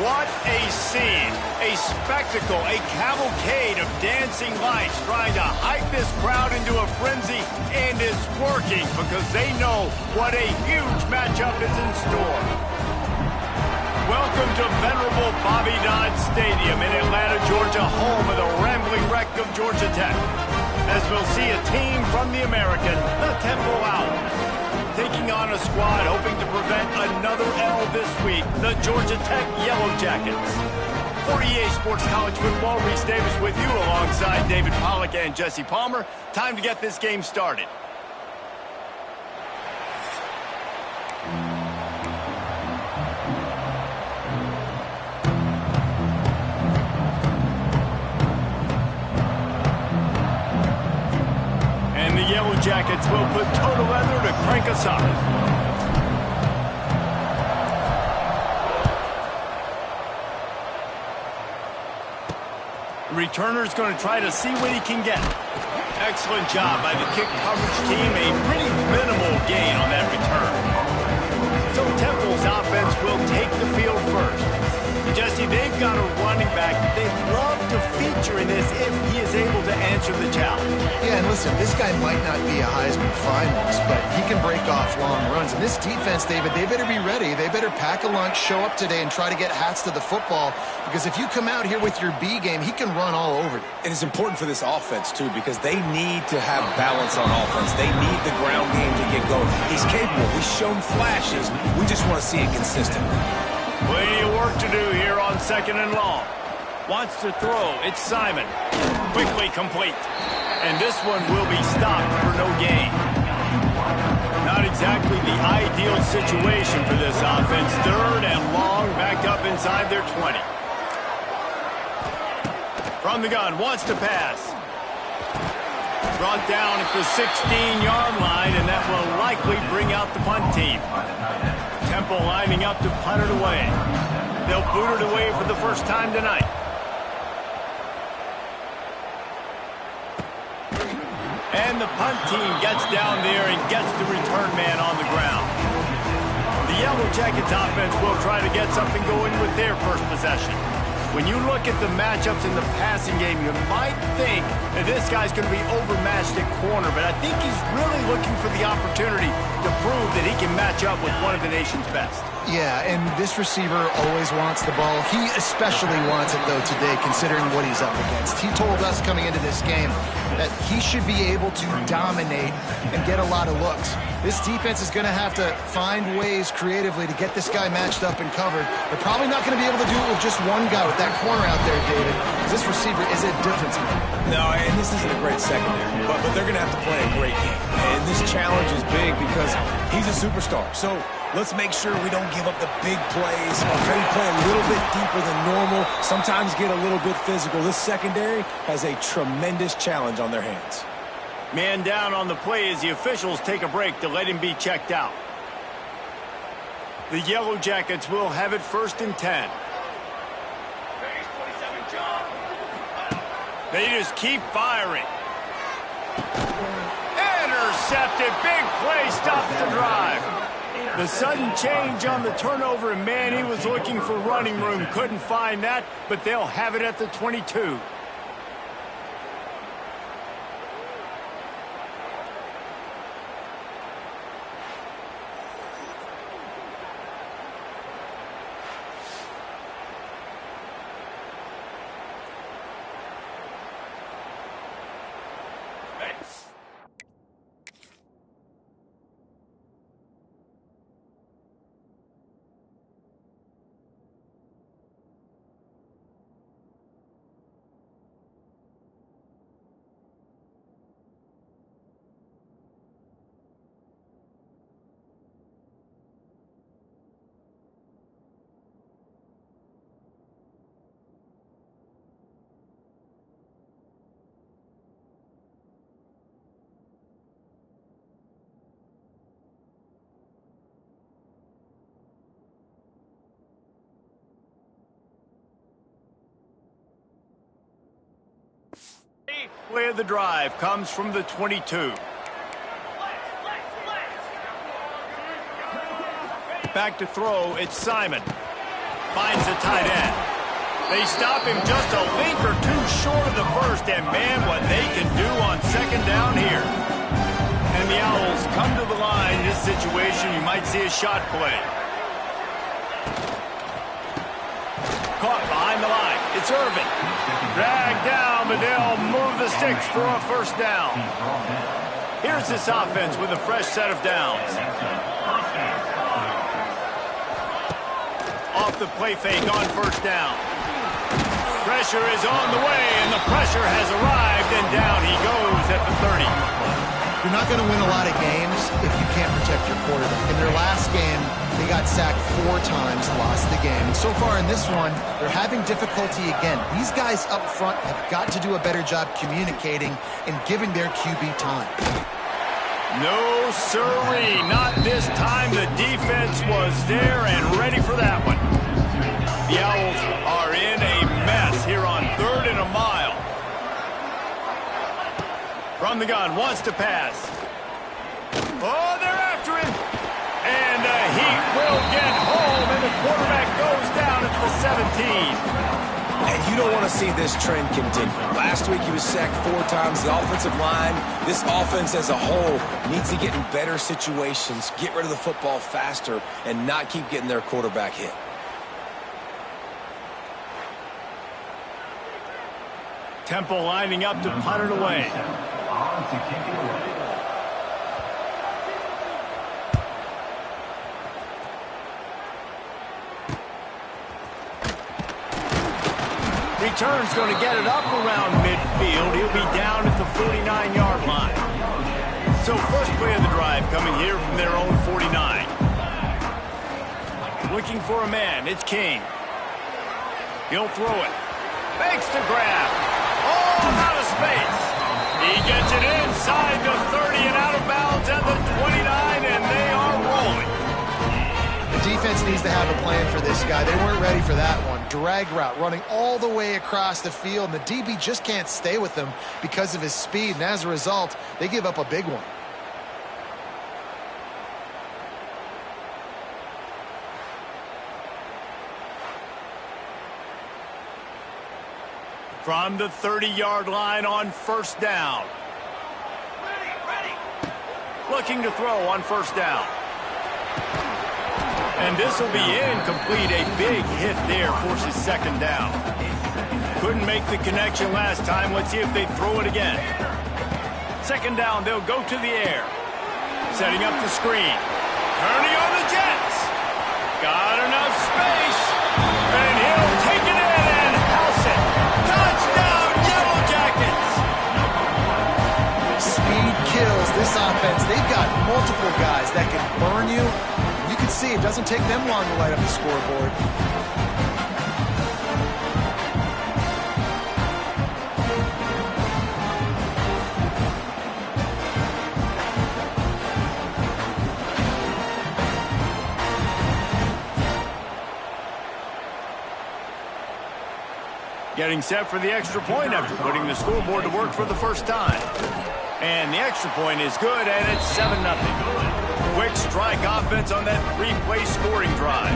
What a scene, a spectacle, a cavalcade of dancing lights trying to hype this crowd into a frenzy, and it's working because they know what a huge matchup is in store. Welcome to venerable Bobby Dodd Stadium in Atlanta, Georgia, home of the rambling wreck of Georgia Tech, as we'll see a team from the American, the Temple Out, taking on a squad hoping to prevent another L this week, the Georgia Tech Yellowjackets. For EA Sports College Football, Reese Davis with you alongside David Pollack and Jesse Palmer. Time to get this game started. The Yellowjackets will put total leather to crank us up. The returner's going to try to see what he can get. Excellent job by the kick coverage team. A pretty minimal gain on that return. So Temple's offense will take the field first. Jesse, they've got a running back they'd love to feature in this if he is able to answer the challenge. Yeah, and listen, this guy might not be a Heisman finalist, but he can break off long runs. And this defense, David, they better be ready. They better pack a lunch, show up today, and try to get hats to the football. Because if you come out here with your B game, he can run all over you. And it's important for this offense, too, because they need to have balance on offense. They need the ground game to get going. He's capable. We've shown flashes. We just want to see it consistently. Plenty of work to do here on 2nd and long. Wants to throw. It's Simon. Quickly complete. And this one will be stopped for no gain. Not exactly the ideal situation for this offense. 3rd and long, backed up inside their 20. From the gun, wants to pass. Brought down at the 16-yard line, and that will likely bring out the punt team. Temple lining up to punt it away. They'll boot it away for the first time tonight. And the punt team gets down there and gets the return man on the ground. The Yellowjackets offense will try to get something going with their first possession. When you look at the matchups in the passing game, you might think that this guy's going to be overmatched at corner, but I think he's really looking for the opportunity to prove that he can match up with one of the nation's best. Yeah, and this receiver always wants the ball. He especially wants it, though, today, considering what he's up against. He told us coming into this game that he should be able to dominate and get a lot of looks. This defense is going to have to find ways creatively to get this guy matched up and covered. They're probably not going to be able to do it with just one guy with that corner out there, David. This receiver is a difference maker. No, and this isn't a great secondary, but they're going to have to play a great game. And this challenge is big because he's a superstar. So let's make sure we don't give up the big plays. Maybe play a little bit deeper than normal. Sometimes get a little bit physical. This secondary has a tremendous challenge on their hands. Man down on the play as the officials take a break to let him be checked out. The Yellowjackets will have it 1st and 10. They just keep firing. Intercepted. Big play stops the drive. The sudden change on the turnover, and man, he was looking for running room. Couldn't find that, but they'll have it at the 22. Play of the drive comes from the 22. Back to throw, it's Simon. Finds the tight end. They stop him just a link or two short of the first, and man, what they can do on second down here. And the Owls come to the line. In this situation, you might see a shot play. Caught behind the line. It's Irvin. Dragged down, but they'll move the sticks for a first down. Here's this offense with a fresh set of downs. Off the play fake on first down. Pressure is on the way, and the pressure has arrived, and down he goes at the 30. You're not going to win a lot of games if you can't protect your quarterback. In their last game, they got sacked 4 times, lost the game. And so far in this one, they're having difficulty again. These guys up front have got to do a better job communicating and giving their QB time. No, sirree, not this time. The defense was there and ready for that one. The Owls are in a mess here on 3rd and a mile. From the gun, wants to pass. Oh, they're after him. And he will get home, and the quarterback goes down at the 17. And you don't want to see this trend continue. Last week he was sacked 4 times. The offensive line, this offense as a whole, needs to get in better situations, get rid of the football faster, and not keep getting their quarterback hit. Temple lining up to punt it away. Return's going to get it up around midfield. He'll be down at the 49-yard line. So first play of the drive coming here from their own 49. Looking for a man. It's King. He'll throw it. Makes the grab. Oh, out of space. He gets it inside the 30 and out of bounds at the 29, and they are rolling. The defense needs to have a plan for this guy. They weren't ready for that one. Drag route running all the way across the field, and the DB just can't stay with him because of his speed, and as a result, they give up a big one. From the 30-yard line on first down. Looking to throw on first down. And this will be incomplete. A big hit there forces second down. Couldn't make the connection last time. Let's see if they throw it again. Second down, they'll go to the air. Setting up the screen. Turning on the Jets. Got enough space. And he'll take it in and house it. Touchdown, Yellowjackets. Speed kills this offense. They've got multiple guys that can burn you. You can see it doesn't take them long to light up the scoreboard. Getting set for the extra point after putting the scoreboard to work for the first time. And the extra point is good, and it's 7-0. Quick strike offense on that 3-play scoring drive.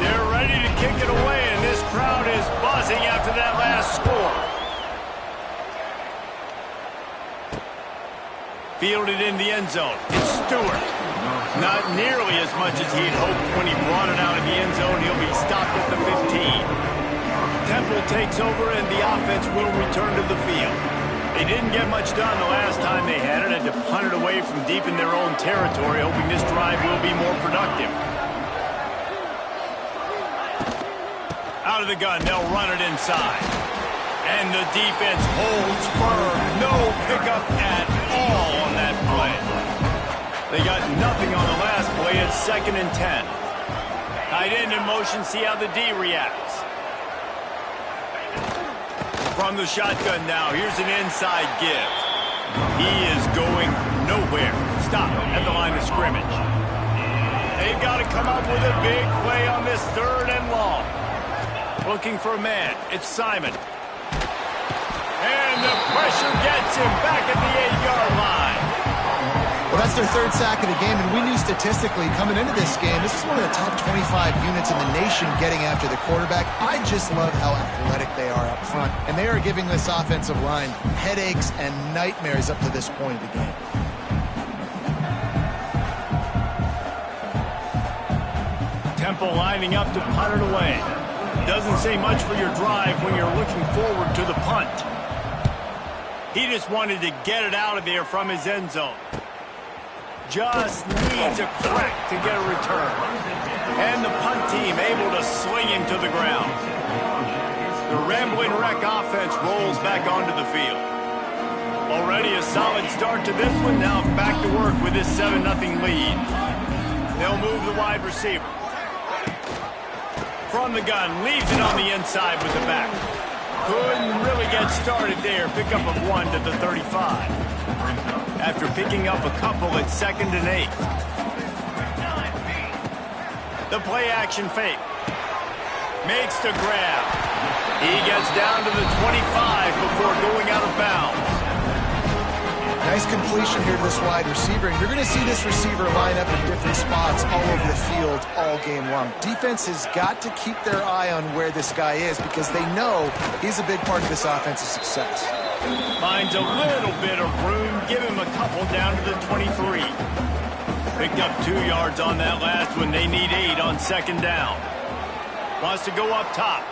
They're ready to kick it away, and this crowd is buzzing after that last score. Fielded in the end zone. It's Stewart. Not nearly as much as he'd hoped when he brought it out of the end zone. He'll be stopped at the 15. Temple takes over, and the offense will return to the field. They didn't get much done the last time they had it, and to punt it away from deep in their own territory, hoping this drive will be more productive. Out of the gun, they'll run it inside. And the defense holds firm. No pickup at all on that play. They got nothing on the last play. It's 2nd and 10. Tight end in motion, see how the D reacts. From the shotgun now, here's an inside give. He is going nowhere. Stop at the line of scrimmage. They've got to come up with a big play on this 3rd and long. Looking for a man. It's Simon. And the pressure gets him back at the 8-yard line. Well, That's their third sack of the game, and we knew statistically coming into this game, this is one of the top 25 units in the nation getting after the quarterback. I just love how athletic they are up front, and they are giving this offensive line headaches and nightmares up to this point of the game. Temple lining up to punt it away. Doesn't say much for your drive when you're looking forward to the punt. He just wanted to get it out of there from his end zone. Just needs a crack to get a return. And the punt team able to sling him to the ground. The Rambling Wreck offense rolls back onto the field. Already a solid start to this one. Now back to work with this 7-0 lead. They'll move the wide receiver. From the gun, leaves it on the inside with the back. Couldn't really get started there. Pickup of 1 to the 35. After picking up a couple at 2nd and 8. The play action fake. Makes the grab. He gets down to the 25 before going out of bounds. Nice completion here to this wide receiver, and you're going to see this receiver line up in different spots all over the field all game long. Defense has got to keep their eye on where this guy is because they know he's a big part of this offensive success. Finds a little bit of room. Give him a couple down to the 23. Picked up 2 yards on that last one. They need 8 on 2nd down. Wants to go up top.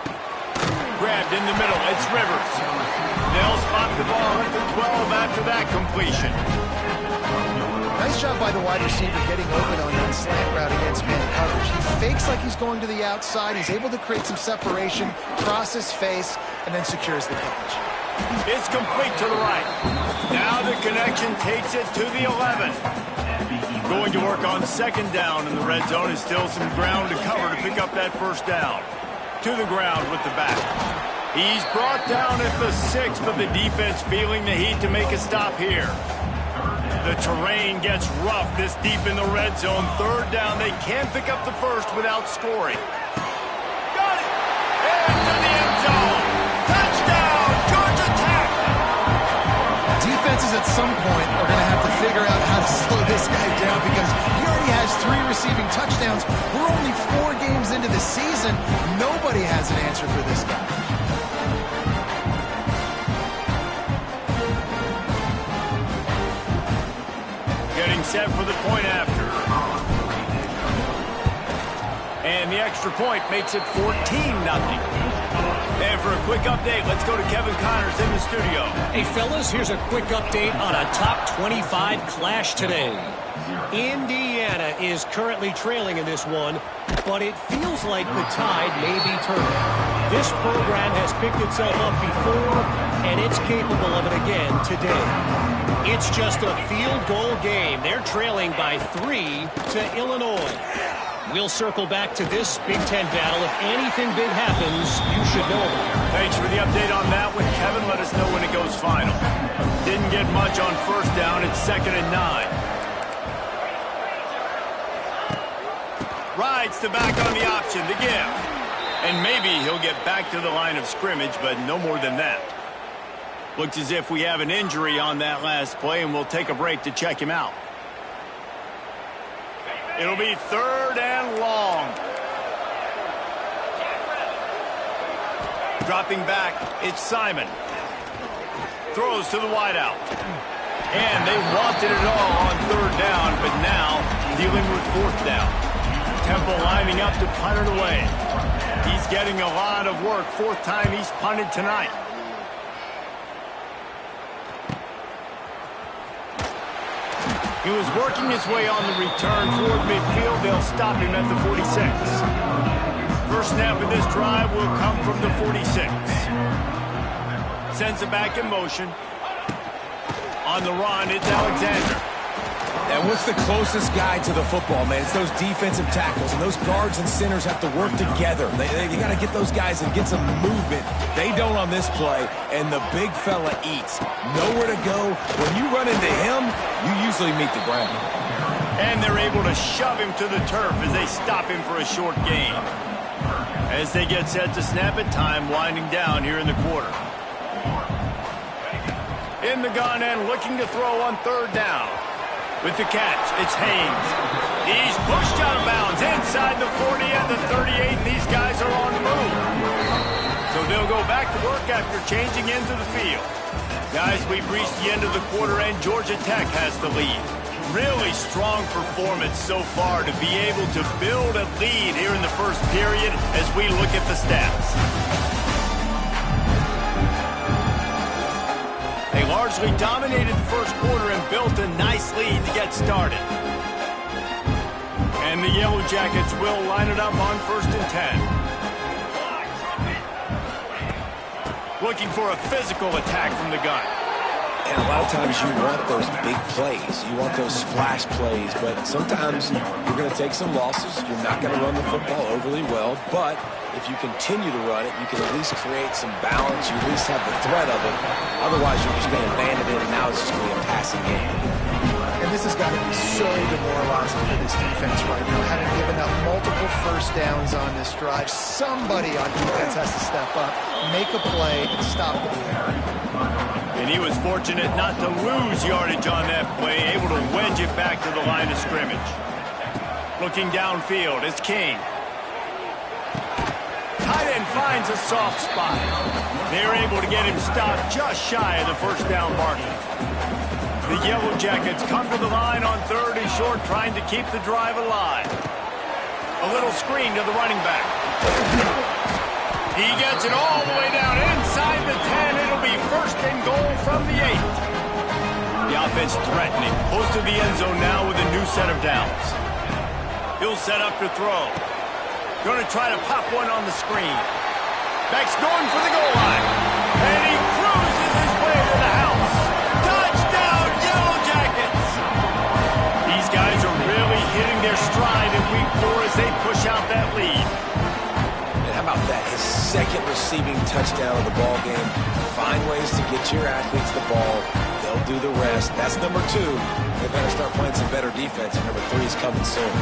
Grabbed in the middle. It's Rivers. They'll spot the ball at the 12 after that completion. Nice job by the wide receiver getting open on that slant route against man coverage. He fakes like he's going to the outside. He's able to create some separation, cross his face, and then secures the catch. It's complete to the right. Now the connection takes it to the 11. Going to work on 2nd down in the red zone. Is still some ground to cover to pick up that 1st down. To the ground with the back. He's brought down at the 6, but the defense feeling the heat to make a stop here. The terrain gets rough this deep in the red zone. 3rd down. They can't pick up the 1st without scoring. Got it! Into the end zone. Touchdown, Georgia Tech! Defenses at some point are going to have to figure out how to slow this guy down because he already has 3 receiving touchdowns. We're only 4 games into the season. Nobody has an answer for this guy. Getting set for the point after. And the extra point makes it 14-0. And for a quick update, let's go to Kevin Connors in the studio. Hey, fellas, here's a quick update on a top 25 clash today. Indiana is currently trailing in this one, but it feels like the tide may be turning. This program has picked itself up before, and it's capable of it again today. It's just a field goal game. They're trailing by 3 to Illinois. We'll circle back to this Big Ten battle. If anything big happens, you should know about it. Thanks for the update on that one, Kevin. Let us know when it goes final. Didn't get much on 1st down. It's 2nd and 9. Rides to back on the option to give. And maybe he'll get back to the line of scrimmage, but no more than that. Looks as if we have an injury on that last play, and we'll take a break to check him out. It'll be 3rd and long. Dropping back, it's Simon. Throws to the wideout. And they wanted it all on 3rd down, but now dealing with 4th down. Temple lining up to punt it away. He's getting a lot of work. 4th time he's punted tonight. He was working his way on the return toward midfield. They'll stop him at the 46. First snap of this drive will come from the 46. Sends it back in motion. On the run, it's Alexander. And what's the closest guy to the football, man? It's those defensive tackles, and those guards and centers have to work together. You got to get those guys and get some movement. They don't on this play, and the big fella eats. Nowhere to go. When you run into him, you usually meet the ground. And they're able to shove him to the turf as they stop him for a short gain. As they get set to snap it, time winding down here in the quarter. In the gun and looking to throw on 3rd down. With the catch, it's Haynes. He's pushed out of bounds inside the 40 and the 38, and these guys are on the move. So they'll go back to work after changing into the field. Guys, we've reached the end of the quarter, and Georgia Tech has the lead. Really strong performance so far to be able to build a lead here in the first period as we look at the stats. They largely dominated the first quarter and built a nice lead to get started. And the Yellowjackets will line it up on 1st and 10. Looking for a physical attack from the gun. And a lot of times you want those big plays. You want those splash plays. But sometimes you're going to take some losses. You're not going to run the football overly well. But if you continue to run it, you can at least create some balance. You at least have the threat of it. Otherwise, you're just going to abandon it, and now it's just going to be a passing game. And this has got to be so demoralizing for this defense right now. Having given up multiple first downs on this drive, somebody on defense has to step up, make a play, and stop the play. And he was fortunate not to lose yardage on that play, able to wedge it back to the line of scrimmage. Looking downfield, it's King. Tight end finds a soft spot. They're able to get him stopped just shy of the first down marker. The Yellowjackets come to the line on 3rd and short, trying to keep the drive alive. A little screen to the running back. He gets it all the way down inside the 10. It'll be 1st and goal from the 8. The offense threatening, close to the end zone now with a new set of downs. He'll set up to throw. Going to try to pop one on the screen. Beck's going for the goal line. And he cruises his way to the house. Touchdown, Yellowjackets! These guys are really hitting their stride in week 4 as they push out that lead. How about that? His 2nd receiving touchdown of the ball game. Find ways to get your athletes the ball. They'll do the rest. That's number 2. They better start playing some better defense, and number 3 is coming soon.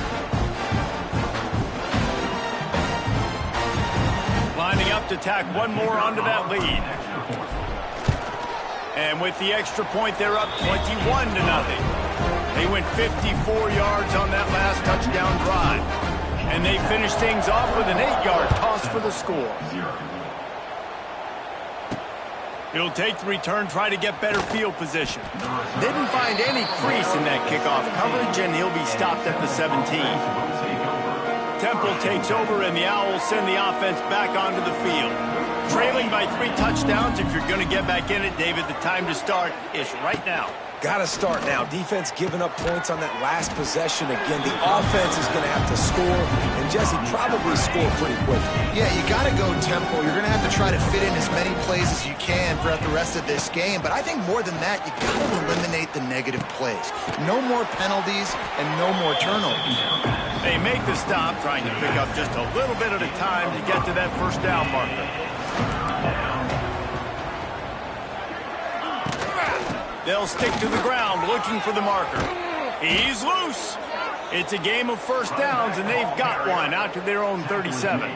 Lining up to tack one more onto that lead. And with the extra point, they're up 21-0. They went 54 yards on that last touchdown drive. And they finish things off with an 8-yard toss for the score. He'll take the return, try to get better field position. Didn't find any crease in that kickoff coverage, and he'll be stopped at the 17. Temple takes over, and the Owls send the offense back onto the field. Trailing by 3 touchdowns. If you're going to get back in it, David, the time to start is right now. Got to start now. Defense giving up points on that last possession. Again, the offense is going to have to score, and Jesse probably score pretty quickly. Yeah, you got to go tempo. You're going to have to try to fit in as many plays as you can throughout the rest of this game. But I think more than that, you got to eliminate the negative plays. No more penalties and no more turnovers. They make the stop, trying to pick up just a little bit at a time to get to that first down marker. They'll stick to the ground looking for the marker. He's loose. It's a game of first downs, and they've got one out to their own 37.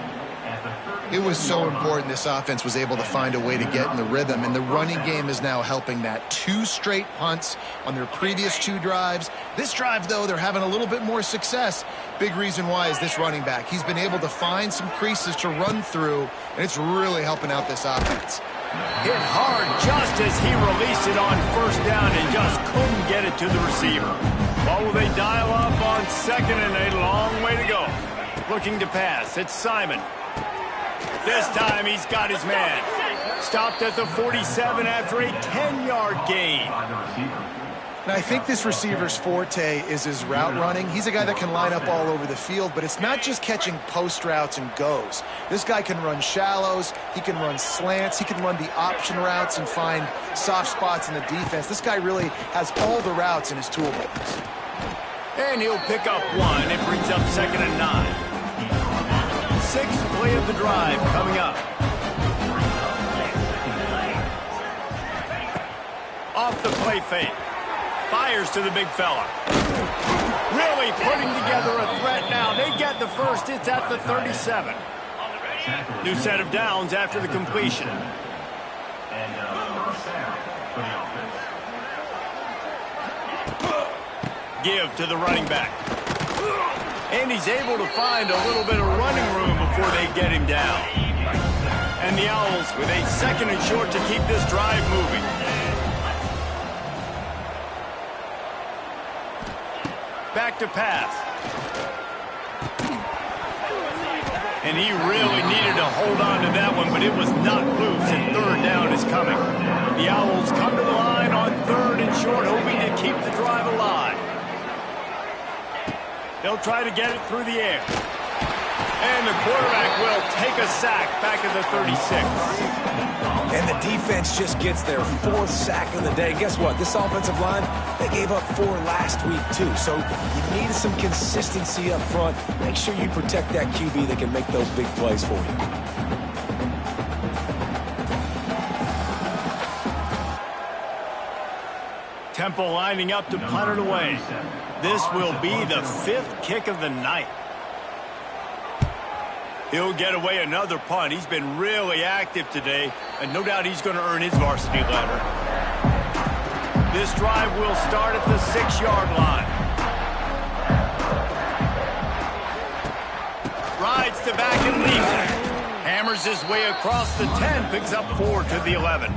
It was so important this offense was able to find a way to get in the rhythm, and the running game is now helping that. 2 straight punts on their previous 2 drives. This drive, though, they're having a little bit more success. Big reason why is this running back. He's been able to find some creases to run through, and it's really helping out this offense. Hit hard just as he released it on first down and just couldn't get it to the receiver. What will they dial up on 2nd and a long way to go? Looking to pass. It's Simon. This time he's got his man. Stopped at the 47 after a 10-yard gain. And I think this receiver's forte is his route running. He's a guy that can line up all over the field, but it's not just catching post routes and goes. This guy can run shallows, he can run slants, he can run the option routes and find soft spots in the defense. This guy really has all the routes in his toolbox. And he'll pick up 1. It brings up 2nd and 9. 6th play of the drive coming up. Off the play fake. Fires to the big fella. Really putting together a threat now. They get the first. It's at the 37. New set of downs after the completion. Give to the running back. And he's able to find a little bit of running room before they get him down. And the Owls with a 2nd and short to keep this drive moving. Back to pass. And he really needed to hold on to that one, but it was not loose, and 3rd down is coming. The Owls come to the line on 3rd and short, hoping to keep the drive alive. They'll try to get it through the air. And the quarterback will take a sack back at the 36. And the defense just gets their 4th sack of the day. Guess what? This offensive line, they gave up 4 last week too. So you need some consistency up front. Make sure you protect that QB that can make those big plays for you. Temple lining up to punt it away. This will be the 5th kick of the night. He'll get away another punt. He's been really active today, and no doubt he's going to earn his varsity letter. This drive will start at the 6-yard line. Rides to back and leaves it. Hammers his way across the 10, picks up 4 to the 11.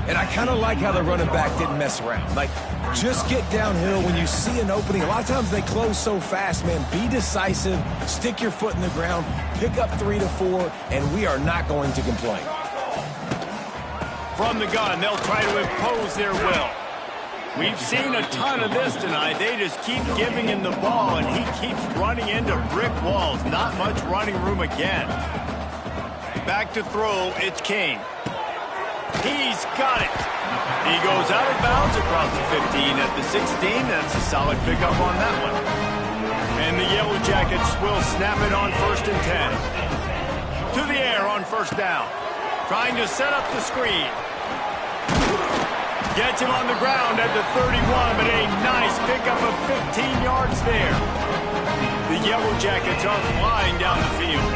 And I kind of like how the running back didn't mess around. Like, just get downhill when you see an opening. A lot of times they close so fast, man. Be decisive, stick your foot in the ground, pick up 3 to 4, and we are not going to complain. From the gun, they'll try to impose their will. We've seen a ton of this tonight. They just keep giving him the ball, and he keeps running into brick walls. Not much running room again. Back to throw, it's King. He's got it. He goes out of bounds across the 15 at the 16. That's a solid pickup on that one. And the Yellowjackets will snap it on 1st and 10. To the air on 1st down. Trying to set up the screen. Gets him on the ground at the 31, but a nice pickup of 15 yards there. The Yellowjackets are flying down the field.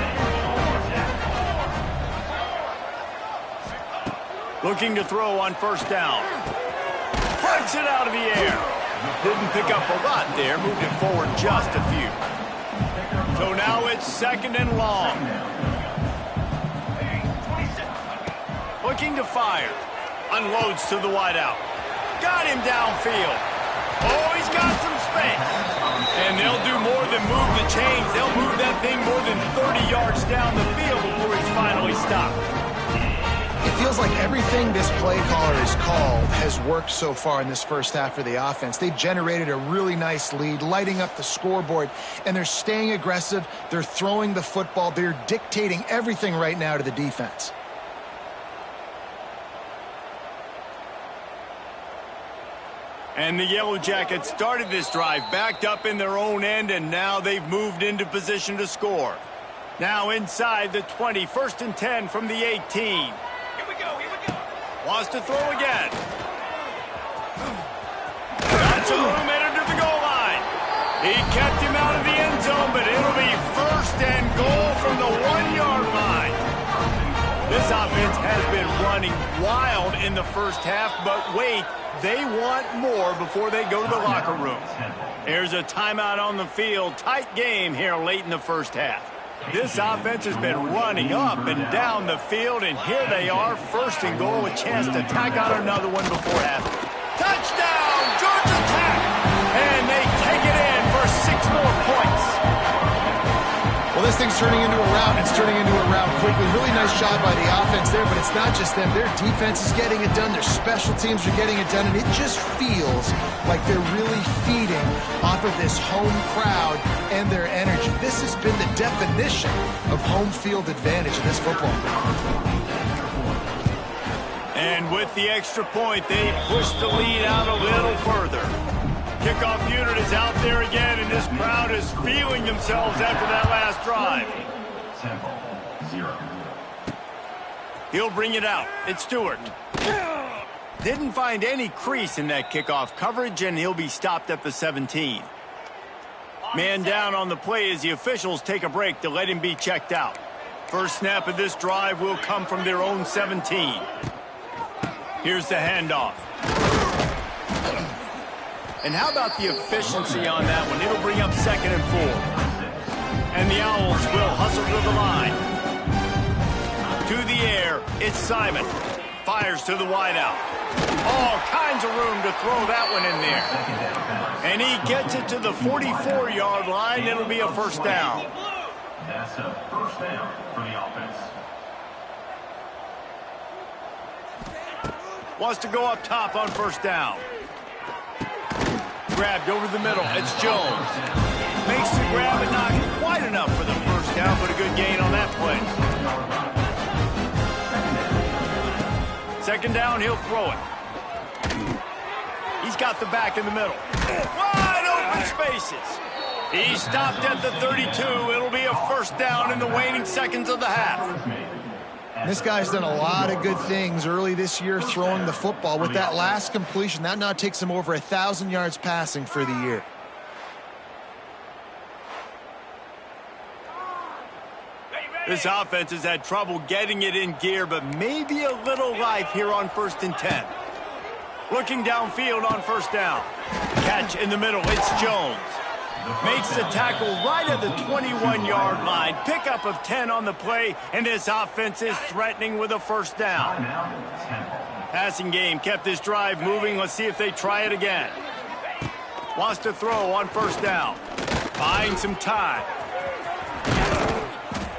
Looking to throw on 1st down. Flicks it out of the air. Didn't pick up a lot there. Moved it forward just a few. So now it's 2nd and long. Looking to fire. Unloads to the wideout. Got him downfield. Oh, he's got some space. And they'll do more than move the chains. They'll move that thing more than 30 yards down the field before he's finally stopped. It feels like everything this play caller has called has worked so far in this first half for the offense. They've generated a really nice lead, lighting up the scoreboard, and they're staying aggressive. They're throwing the football. They're dictating everything right now to the defense. And the Yellowjackets started this drive backed up in their own end, and now they've moved into position to score. Now inside the 20, 1st and 10 from the 18. Wants to throw again. Got some room headed to the goal line. He kept him out of the end zone, but it'll be 1st and goal from the 1-yard line. This offense has been running wild in the first half, but wait, they want more before they go to the locker room. There's a timeout on the field. Tight game here late in the first half. This offense has been running up and down the field, and here they are, 1st and goal, a chance to tack on another one before half. Touchdown, Georgia Tech! And they take it in for 6 more points. Well, this thing's turning into a rout. It's turning into a rout quickly. Really nice job by the offense there, but it's not just them. Their defense is getting it done. Their special teams are getting it done, and it just feels like they're really feeding off of this home crowd and their energy. This has been the definition of home field advantage in this football game. And with the extra point, they push the lead out a little further. Kickoff unit is out there again, and this crowd is feeling themselves after that last drive. He'll bring it out. It's Stewart. Didn't find any crease in that kickoff coverage, and he'll be stopped at the 17. Man down on the play as the officials take a break to let him be checked out. First snap of this drive will come from their own 17. Here's the handoff. And how about the efficiency on that one? It'll bring up 2nd and 4. And the Owls will hustle to the line. To the air, it's Simon. Fires to the wideout. All kinds of room to throw that one in there. And he gets it to the 44-yard line. It'll be a first down. That's a first down for the offense. Wants to go up top on first down. Grabbed over the middle. It's Jones. Makes the grab, but not quite enough for the first down, but a good gain on that play. 2nd down, he'll throw it. He's got the back in the middle. Wide open spaces. He stopped at the 32. It'll be a first down in the waning seconds of the half. This guy's done a lot of good things early this year throwing the football. With that last completion, that now takes him over 1,000 yards passing for the year. This offense has had trouble getting it in gear, but maybe a little life here on 1st and 10. Looking downfield on first down. Catch in the middle. It's Jones. Makes the tackle right at the 21-yard line. Pickup of 10 on the play, and this offense is threatening with a first down. Passing game kept this drive moving. Let's see if they try it again. Wants to throw on first down. Buying some time.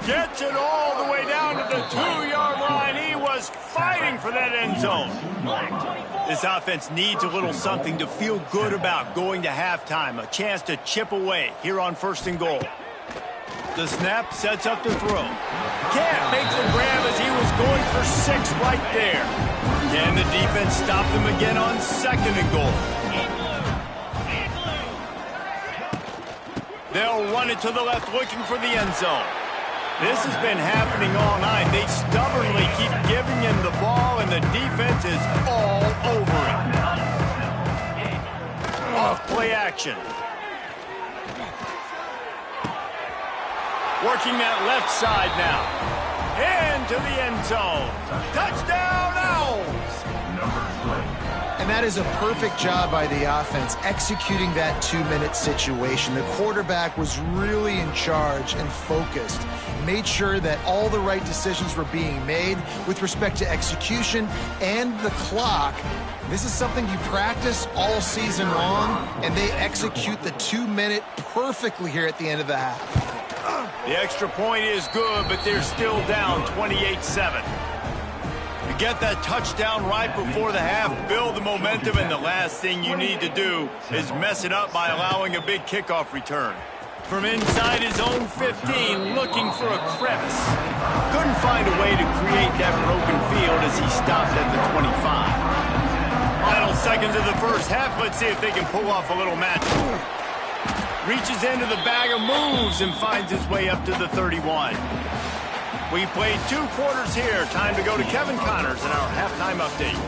Gets it all the way down to the 2-yard line. He was fighting for that end zone. This offense needs a little something to feel good about going to halftime. A chance to chip away here on 1st and goal. The snap sets up the throw. Can't make the grab as he was going for 6 right there. Can the defense stop them again on 2nd and goal? They'll run it to the left looking for the end zone. This has been happening all night. They stubbornly keep giving him the ball, and the defense is all over it. Off play action. Working that left side now. Into the end zone. Touchdown, Owls! And that is a perfect job by the offense, executing that 2-minute situation. The quarterback was really in charge and focused. Made sure that all the right decisions were being made with respect to execution and the clock. This is something you practice all season long, and they execute the 2-minute perfectly here at the end of the half. The extra point is good, but they're still down 28-7. You get that touchdown right before the half, build the momentum, and the last thing you need to do is mess it up by allowing a big kickoff return. From inside his own 15, looking for a crevice. Couldn't find a way to create that broken field as he stopped at the 25. Final seconds of the first half. Let's see if they can pull off a little magic. Reaches into the bag of moves and finds his way up to the 31. We played 2 quarters here. Time to go to Kevin Connors in our halftime update.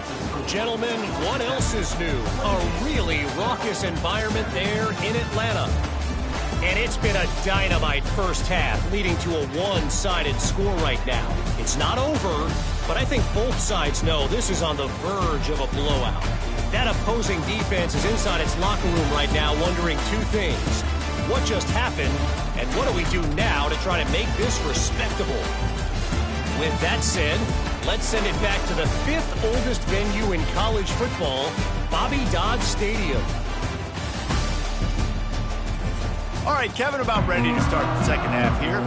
Gentlemen, what else is new? A really raucous environment there in Atlanta. And it's been a dynamite first half, leading to a one-sided score right now. It's not over, but I think both sides know this is on the verge of a blowout. That opposing defense is inside its locker room right now wondering 2 things. What just happened, and what do we do now to try to make this respectable? With that said, let's send it back to the 5th oldest venue in college football, Bobby Dodd Stadium. All right, Kevin, about ready to start the second half here.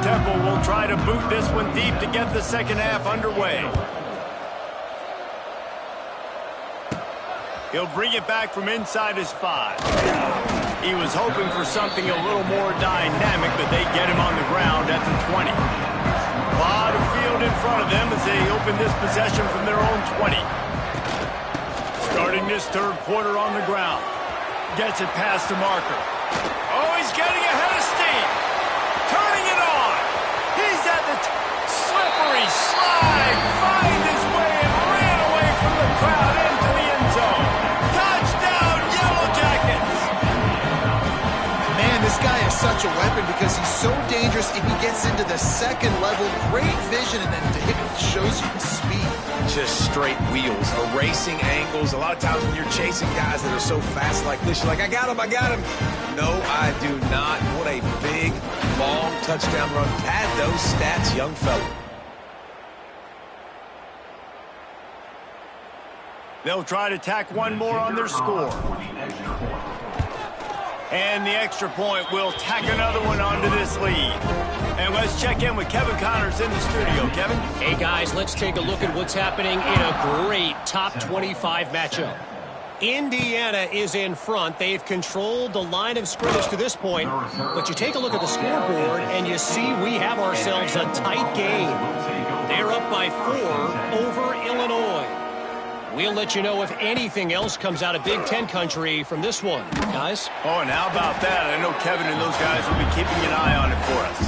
Temple will try to boot this one deep to get the second half underway. He'll bring it back from inside his 5. He was hoping for something a little more dynamic, but they get him on the ground at the 20. A lot of field in front of them as they open this possession from their own 20. Starting this third quarter on the ground. Gets it past the marker. Oh, he's getting ahead of steam. Turning it on. He's at the slippery slide. Finds his way and ran away from the crowd into the end zone. Touchdown, Yellowjackets. Man, this guy is such a a weapon because he's so dangerous if he gets into the second level. Great vision, and then it shows you the speed. Just straight wheels, erasing angles. A lot of times when you're chasing guys that are so fast like this, you're like, I got him, I got him. No, I do not. What a big, long touchdown run. Pad those stats, young fella. They'll try to tack one more on their score. And the extra point will tack another one onto this lead. And let's check in with Kevin Connors in the studio. Kevin? Hey, guys, let's take a look at what's happening in a great top 25 matchup. Indiana is in front. They've controlled the line of scrimmage to this point. But you take a look at the scoreboard, and you see we have ourselves a tight game. They're up by 4 over Illinois. We'll let you know if anything else comes out of Big Ten country from this one, guys. Oh, and how about that? I know Kevin and those guys will be keeping an eye on it for us.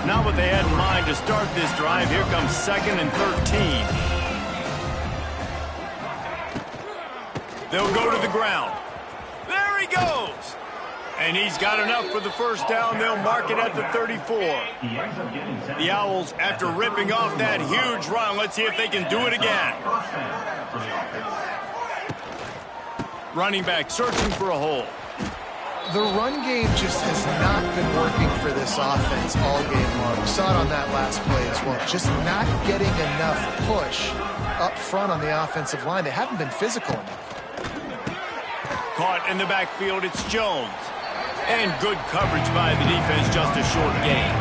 Not what they had in mind to start this drive. Here comes 2nd and 13. They'll go to the ground. There he goes. And he's got enough for the first down. They'll mark it at the 34. The Owls, after ripping off that huge run, let's see if they can do it again. Running back searching for a hole. The run game just has not been working for this offense all game long. We saw it on that last play as well. Just not getting enough push up front on the offensive line. They haven't been physical enough. Caught in the backfield, it's Jones. And good coverage by the defense, just a short gain.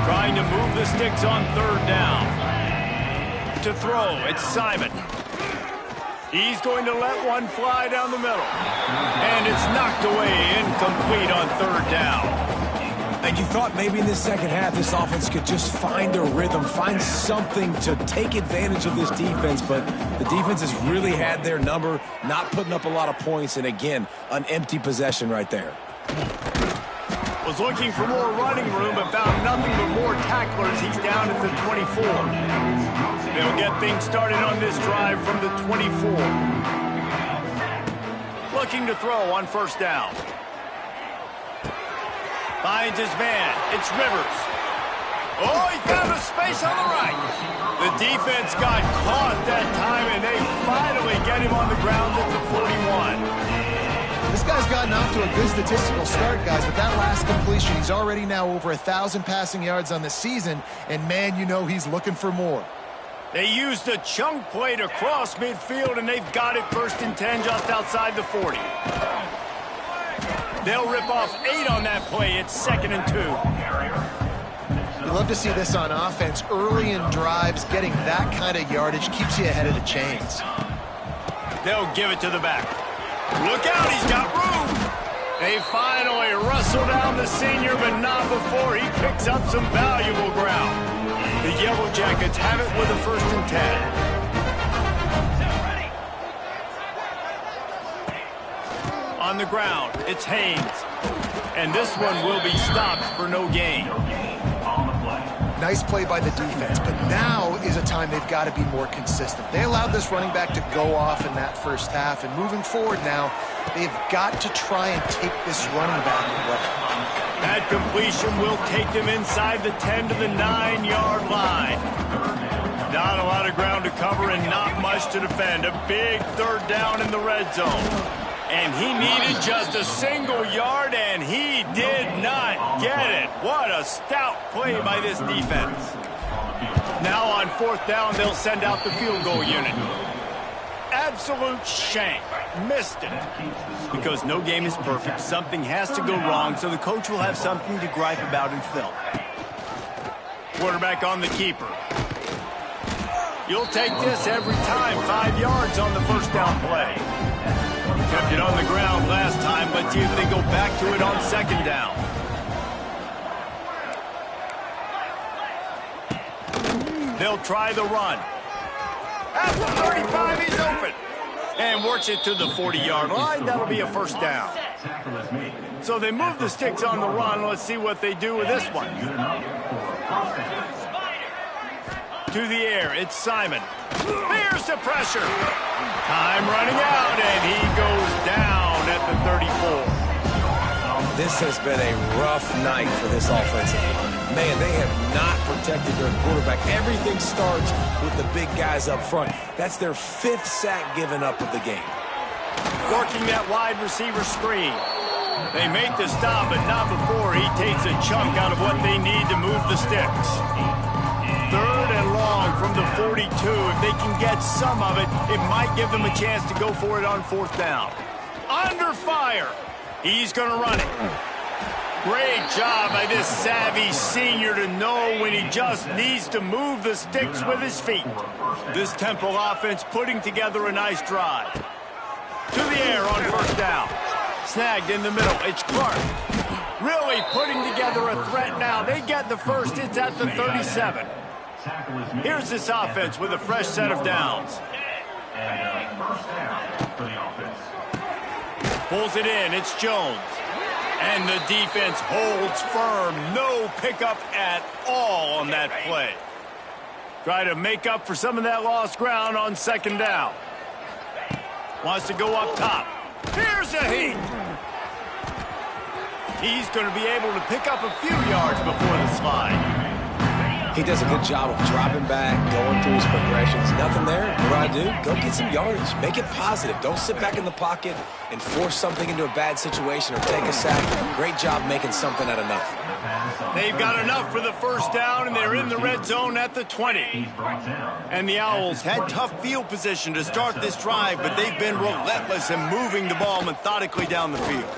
Trying to move the sticks on 3rd down. To throw, it's Simon. He's going to let one fly down the middle. And it's knocked away, incomplete on 3rd down. Like you thought maybe in the second half this offense could just find a rhythm, find something to take advantage of this defense, but the defense has really had their number, not putting up a lot of points, and again, an empty possession right there. Was looking for more running room, but found nothing but more tacklers. He's down at the 24. They'll get things started on this drive from the 24. Looking to throw on 1st down. Finds his man. It's Rivers. Oh, he found a space on the right. The defense got caught that time, and they finally get him on the ground at the 41. This guy's gotten off to a good statistical start, guys, but that last completion, he's already now over 1,000 passing yards on the season, and man, you know he's looking for more. They used a chunk play to cross midfield, and they've got it 1st and 10 just outside the 40. They'll rip off 8 on that play. It's 2nd and 2. You love to see this on offense. Early in drives, getting that kind of yardage keeps you ahead of the chains. They'll give it to the back. Look out, he's got room. They finally wrestle down the senior, but not before he picks up some valuable ground. The Yellowjackets have it with a 1st and 10. On the ground, it's Haynes. And this one will be stopped for no gain. Nice play by the defense, but now is a time they've got to be more consistent. They allowed this running back to go off in that 1st half, and moving forward now, they've got to try and take this running back away. That completion will take them inside the 10 to the 9-yard line. Not a lot of ground to cover and not much to defend. A big 3rd down in the red zone. And he needed just a single yard, and he did not get it. What a stout play by this defense. Now on 4th down, they'll send out the field goal unit. Absolute shank. Missed it. Because no game is perfect. Something has to go wrong, so the coach will have something to gripe about in film. Quarterback on the keeper. You'll take this every time. 5 yards on the 1st down play. Kept it on the ground last time. Let's see if they go back to it on 2nd down. They'll try the run. At the 35, he's open. And works it to the 40-yard line. That'll be a 1st down. So they move the sticks on the run. Let's see what they do with this one. To the air, it's Simon. There's the pressure. Time running out, and he goes down at the 34. This has been a rough night for this offensive line. Man, they have not protected their quarterback. Everything starts with the big guys up front. That's their 5th sack given up of the game. Working that wide receiver screen. They make the stop, but not before he takes a chunk out of what they need to move the sticks. 3rd and long from the 42. If they can get some of it, it might give them a chance to go for it on 4th down. Under fire. He's going to run it. Great job by this savvy senior to know when he just needs to move the sticks with his feet. This Temple offense putting together a nice drive. To the air on 1st down. Snagged in the middle. It's Clark. Really putting together a threat now. They get the first. It's at the 37. Here's this offense with a fresh set of downs. And first down for the offense. Pulls it in. It's Jones. And the defense holds firm. No pickup at all on that play. Try to make up for some of that lost ground on 2nd down. Wants to go up top. Here's a heat. He's going to be able to pick up a few yards before the slide. He does a good job of dropping back, going through his progressions. Nothing there. What do? Go get some yardage. Make it positive. Don't sit back in the pocket and force something into a bad situation or take a sack. Great job making something out of nothing. They've got enough for the first down, and they're in the red zone at the 20. And the Owls had tough field position to start this drive, but they've been relentless in moving the ball methodically down the field.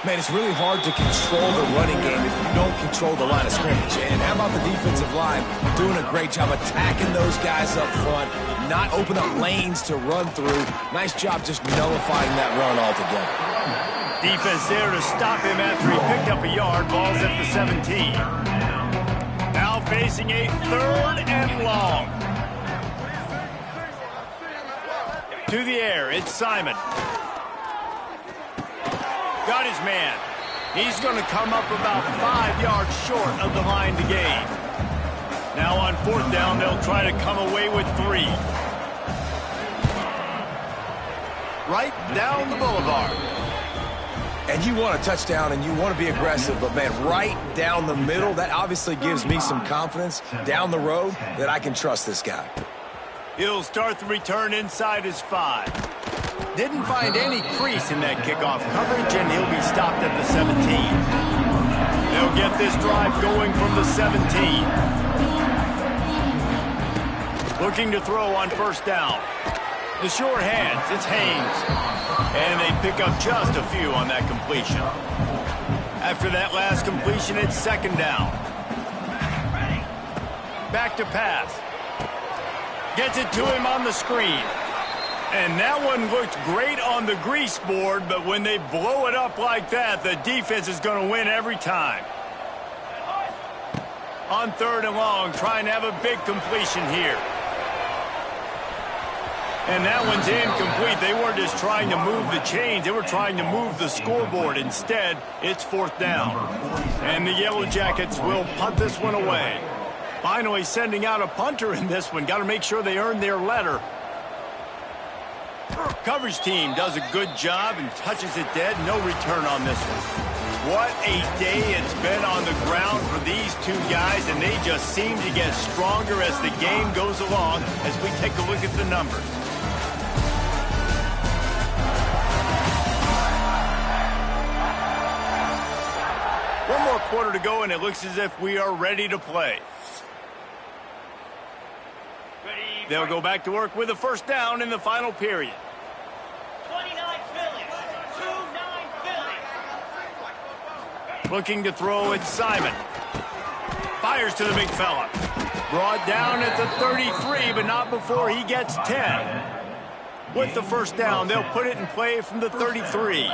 Man, it's really hard to control the running game if you don't control the line of scrimmage. And how about the defensive line doing a great job attacking those guys up front, not open up lanes to run through. Nice job just nullifying that run altogether. Defense there to stop him after he picked up a yard. Ball's at the 17. Now facing a 3rd and long. To the air, it's Simon. Got his man. He's going to come up about 5 yards short of the line to gain. Now on 4th down, they'll try to come away with 3. Right down the boulevard. And you want a touchdown and you want to be aggressive, but man, right down the middle, that obviously gives me some confidence down the road that I can trust this guy. He'll start the return inside his 5. Didn't find any crease in that kickoff coverage, and he'll be stopped at the 17. They'll get this drive going from the 17. Looking to throw on 1st down. The sure hands, it's Haynes. And they pick up just a few on that completion. After that last completion, it's 2nd down. Back to pass. Gets it to him on the screen. And that one looked great on the grease board, but when they blow it up like that, the defense is going to win every time. On 3rd and long, trying to have a big completion here. And that one's incomplete. They weren't just trying to move the chains. They were trying to move the scoreboard. Instead, it's 4th down. And the Yellowjackets will punt this one away. Finally sending out a punter in this one. Got to make sure they earn their letter. Coverage team does a good job and touches it dead. No return on this one. What a day it's been on the ground for these two guys, and they just seem to get stronger as the game goes along as we take a look at the numbers. One more quarter to go, and it looks as if we are ready to play. They'll go back to work with a 1st down in the final period. 29 Philly. 2-9 Philly. Looking to throw, it's Simon. Fires to the big fella. Brought down at the 33, but not before he gets 10. With the 1st down, they'll put it in play from the 33.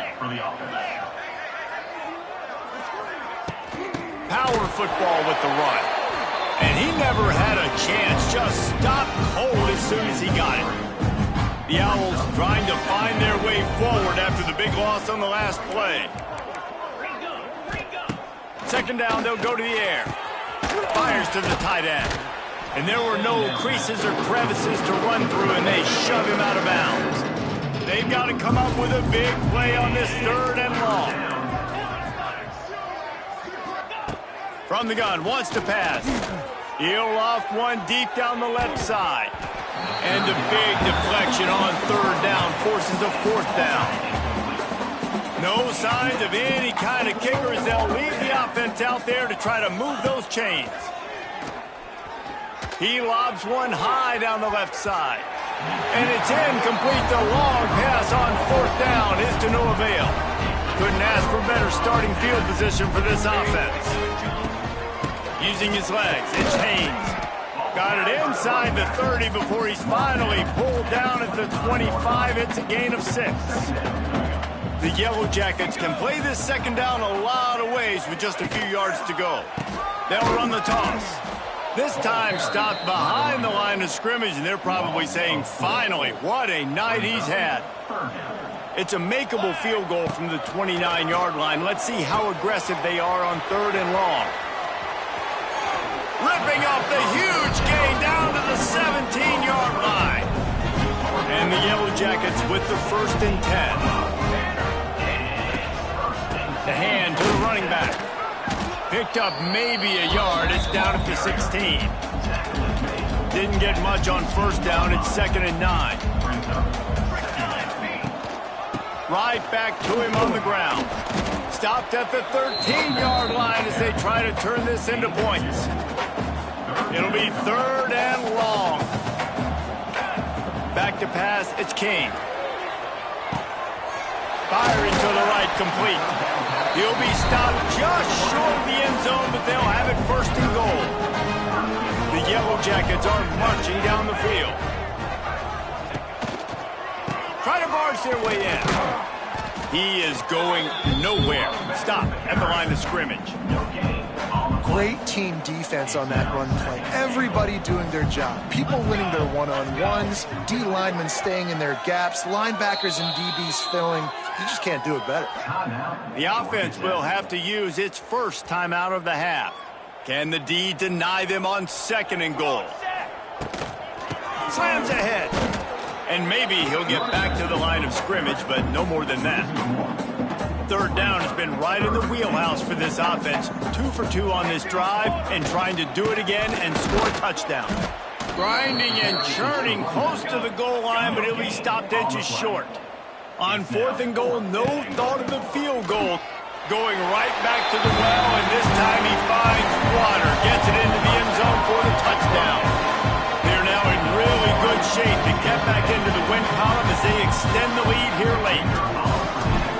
Power football with the run. And he never had a chance, just stopped cold as soon as he got it. The Owls trying to find their way forward after the big loss on the last play. 2nd down, they'll go to the air. Fires to the tight end. And there were no creases or crevices to run through, and they shove him out of bounds. They've got to come up with a big play on this 3rd and long. From the gun, wants to pass. He'll loft one deep down the left side. And a big deflection on third down forces a fourth down. No signs of any kind of kicker as they'll leave the offense out there to try to move those chains. He lobs one high down the left side. And it's incomplete. The long pass on fourth down is to no avail. Couldn't ask for better starting field position for this offense. Using his legs, it's Haynes. Got it inside the 30 before he's finally pulled down at the 25. It's a gain of 6. The Yellowjackets can play this second down a lot of ways with just a few yards to go. They'll run the toss. This time stopped behind the line of scrimmage, and they're probably saying, finally, what a night he's had. It's a makeable field goal from the 29-yard line. Let's see how aggressive they are on third and long. Ripping up the huge gain down to the 17-yard line. And the Yellowjackets with the 1st and 10. The hand to the running back. Picked up maybe a yard. It's down at the 16. Didn't get much on first down. It's 2nd and 9. Right back to him on the ground. Stopped at the 13-yard line as they try to turn this into points. It'll be 3rd and long. Back to pass, it's King. Firing to the right, complete. He'll be stopped just short of the end zone, but they'll have it 1st and goal. The Yellowjackets are marching down the field. Try to barge their way in. He is going nowhere. Stop at the line of scrimmage. Great team defense on that run play. Everybody doing their job. People winning their one-on-ones, D linemen staying in their gaps, linebackers and DBs filling. You just can't do it better. The offense will have to use its first timeout of the half. Can the D deny them on 2nd and goal? Slams ahead. And maybe he'll get back to the line of scrimmage, but no more than that. 3rd down has been right in the wheelhouse for this offense. 2 for 2 on this drive and trying to do it again and score a touchdown. Grinding and churning close to the goal line, but he'll be stopped inches short. On 4th and goal, no thought of the field goal. Going right back to the well, and this time he finds water. Gets it into the end zone for the touchdown. They're now in really good shape to get back into the win column as they extend the lead here late.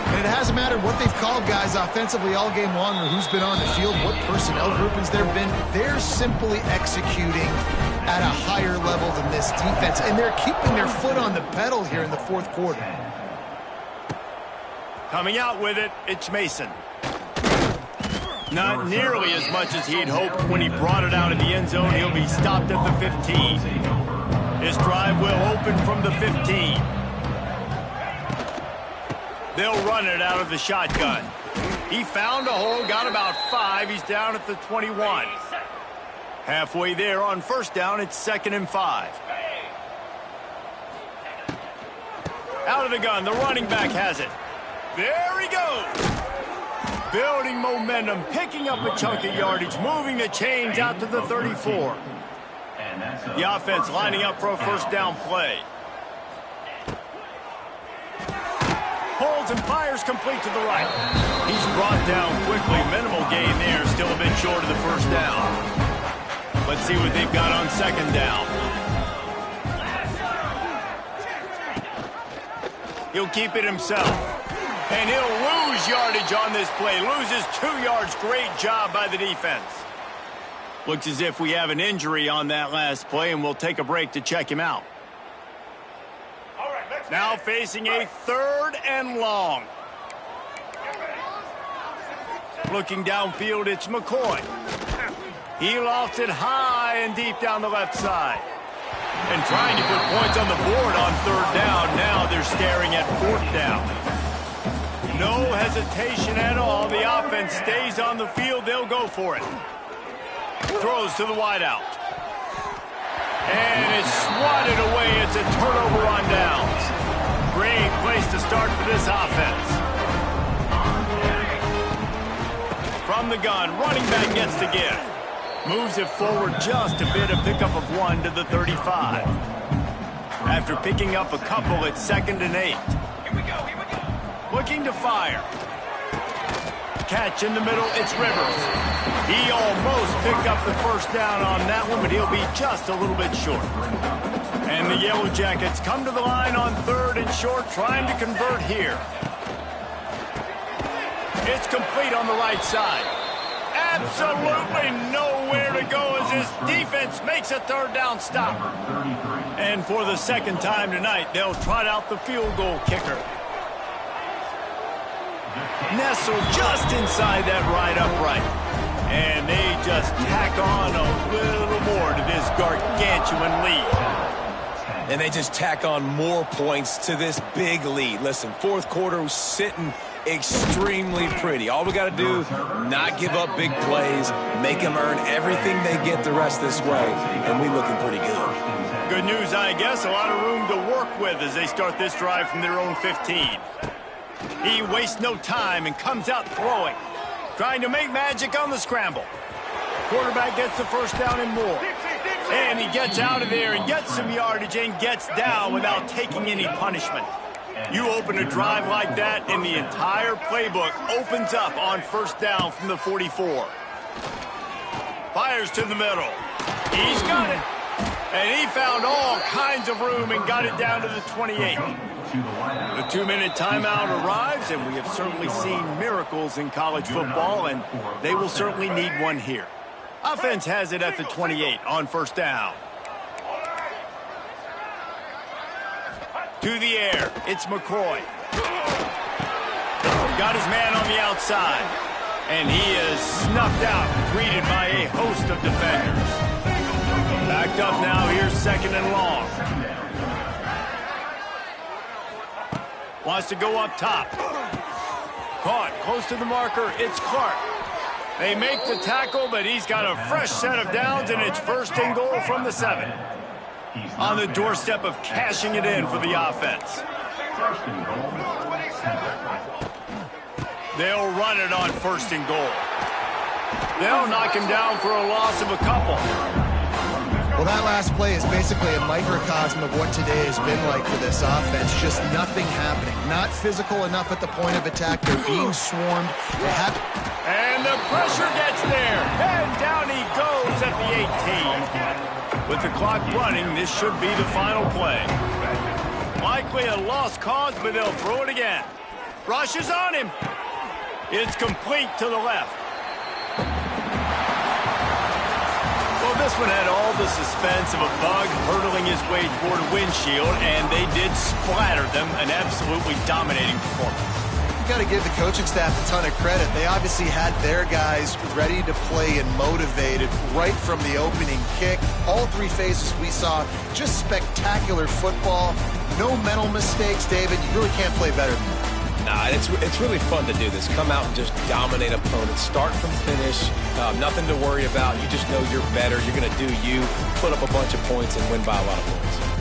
And it hasn't mattered what they've called guys offensively all game long or who's been on the field, what personnel groupings there have been. They're simply executing at a higher level than this defense, and they're keeping their foot on the pedal here in the 4th quarter. Coming out with it, it's Mason. Not nearly as much as he'd hoped when he brought it out of the end zone. He'll be stopped at the 15. His drive will open from the 15. They'll run it out of the shotgun. He found a hole, got about 5. He's down at the 21. Halfway there on 1st down, it's 2nd and 5. Out of the gun, the running back has it. There he goes. Building momentum, picking up a chunk of yardage, moving the chains out to the 34. The offense lining up for a 1st down play. Holds and fires complete to the right. He's brought down quickly. Minimal gain there. Still a bit short of the 1st down. Let's see what they've got on 2nd down. He'll keep it himself. And he'll lose yardage on this play. Loses 2 yards. Great job by the defense. Looks as if we have an injury on that last play, and we'll take a break to check him out. Now facing a 3rd and long. Looking downfield, it's McCoy. He lofts it high and deep down the left side. And trying to put points on the board on 3rd down. Now they're staring at 4th down. No hesitation at all. The offense stays on the field. They'll go for it. Throws to the wideout. And it's swatted away. It's a turnover on downs. Great place to start for this offense. From the gun, running back gets the give. Moves it forward just a bit, a pickup of 1 to the 35. After picking up a couple, it's 2nd and 8. Looking to fire. Catch in the middle, it's Rivers. He almost picked up the first down on that one, but he'll be just a little bit short. And the Yellowjackets come to the line on 3rd and short, trying to convert here. It's complete on the right side. Absolutely nowhere to go as this defense makes a 3rd down stop. And for the 2nd time tonight, they'll trot out the field goal kicker. Nestled just inside that right upright. And they just tack on a little more to this gargantuan lead. And they just tack on more points to this big lead. Listen, 4th quarter was sitting extremely pretty. All we got to do, not give up big plays, make them earn everything they get the rest this way, and we looking pretty good. Good news, I guess. A lot of room to work with as they start this drive from their own 15. He wastes no time and comes out throwing, trying to make magic on the scramble. Quarterback gets the first down and more. And he gets out of there and gets some yardage and gets down without taking any punishment. You open a drive like that, and the entire playbook opens up on 1st down from the 44. Fires to the middle. He's got it. And he found all kinds of room and got it down to the 28. The 2-minute timeout arrives, and we have certainly seen miracles in college football, and they will certainly need one here. Offense has it at the 28 on 1st down. To the air, it's McCoy. Got his man on the outside. And he is snuffed out, greeted by a host of defenders. Backed up now, here's 2nd and long. Wants to go up top. Caught, close to the marker, it's Clark. They make the tackle, but he's got a fresh set of downs, and it's 1st and goal from the 7. On the doorstep of cashing it in for the offense. They'll run it on 1st and goal. They'll knock him down for a loss of a couple. Well, that last play is basically a microcosm of what today has been like for this offense. Just nothing happening. Not physical enough at the point of attack. They're being swarmed. And the pressure gets there. And down he goes at the 18. With the clock running, this should be the final play. Likely a lost cause, but they'll throw it again. Rushes on him. It's complete to the left. Well, this one had all the suspense of a bug hurtling his way toward a windshield, and they did splatter them. An absolutely dominating performance. You got to give the coaching staff a ton of credit. They obviously had their guys ready to play and motivated right from the opening kick. All 3 phases we saw, just spectacular football. No mental mistakes, David. You really can't play better than that. Nah, it's really fun to do this. Come out and just dominate opponents. Start from finish. Nothing to worry about. You just know you're better. You're going to do you, put up a bunch of points, and win by a lot of points.